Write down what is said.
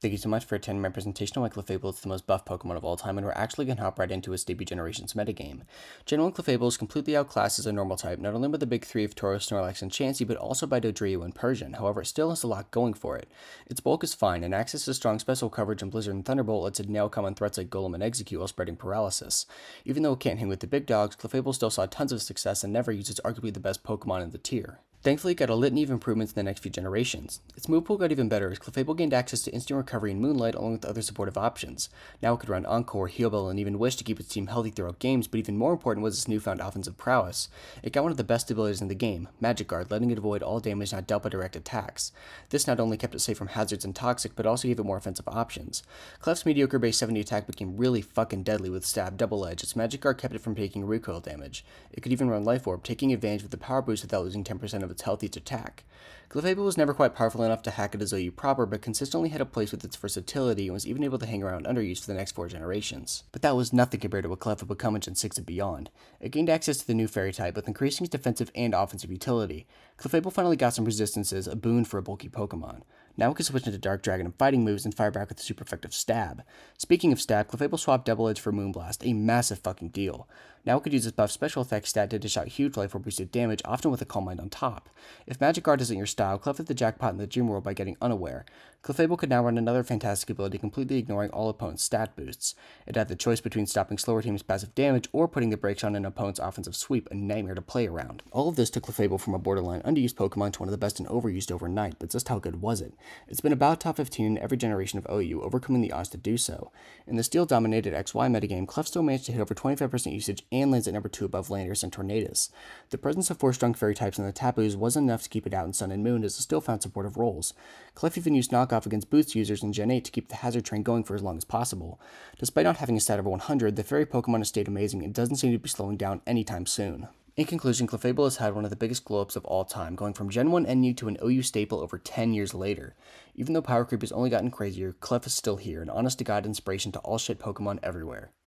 Thank you so much for attending my presentation on why Clefable is the most buff Pokemon of all time, and we're actually going to hop right into its debut generation's metagame. Gen 1 Clefable is completely outclassed as a normal type, not only by the big three of Tauros, Snorlax, and Chansey, but also by Dodrio and Persian. However, it still has a lot going for it. Its bulk is fine, and access to strong special coverage in Blizzard and Thunderbolt lets it nail common threats like Golem and Execute while spreading paralysis. Even though it can't hang with the big dogs, Clefable still saw tons of success and never uses arguably the best Pokemon in the tier. Thankfully, it got a litany of improvements in the next few generations. Its move pool got even better as Clefable gained access to instant recovery and Moonlight along with other supportive options. Now it could run Encore, Heal Bell, and even Wish to keep its team healthy throughout games, but even more important was its newfound offensive prowess. It got one of the best abilities in the game, Magic Guard, letting it avoid all damage not dealt by direct attacks. This not only kept it safe from hazards and toxic, but also gave it more offensive options. Clef's mediocre base 70 attack became really fucking deadly with Stab Double Edge. Its Magic Guard kept it from taking recoil damage. It could even run Life Orb, taking advantage of the power boost without losing 10% of its health each attack. Clefable was never quite powerful enough to hack it as OU proper, but consistently had a place with its versatility and was even able to hang around underused for the next 4 generations. But that was nothing compared to what Clef would become in Gen 6 and beyond. It gained access to the new Fairy type, with increasing its defensive and offensive utility. Clefable finally got some resistances, a boon for a bulky Pokemon. Now it can switch into Dark Dragon and fighting moves and fire back with a super effective Stab. Speaking of Stab, Clefable swapped Double Edge for Moonblast, a massive fucking deal. Now it could use its buff special effect stat to dish out huge Life Orb boosted damage, often with a Calm Mind on top. If Magic Guard isn't your style, Clef hit the jackpot in the gym world by getting Unaware. Clefable could now run another fantastic ability, completely ignoring all opponents' stat boosts. It had the choice between stopping slower teams' passive damage or putting the brakes on an opponent's offensive sweep, a nightmare to play around. All of this took Clefable from a borderline underused Pokemon to one of the best and overused overnight, but just how good was it? It's been about top 15 in every generation of OU, overcoming the odds to do so. In the steel-dominated XY metagame, Clef still managed to hit over 25% usage and lands at number 2 above Landorus and Tornadus. The presence of 4 strong fairy types in the taboos wasn't enough to keep it out in Sun and Moon, as it still found supportive roles. Clef even used knockoff against boost users in Gen 8 to keep the hazard train going for as long as possible. Despite not having a stat over 100, the fairy Pokemon has stayed amazing and doesn't seem to be slowing down anytime soon. In conclusion, Clefable has had one of the biggest glow-ups of all time, going from Gen 1 NU to an OU staple over 10 years later. Even though power creep has only gotten crazier, Clef is still here, an honest-to-God inspiration to all shit Pokemon everywhere.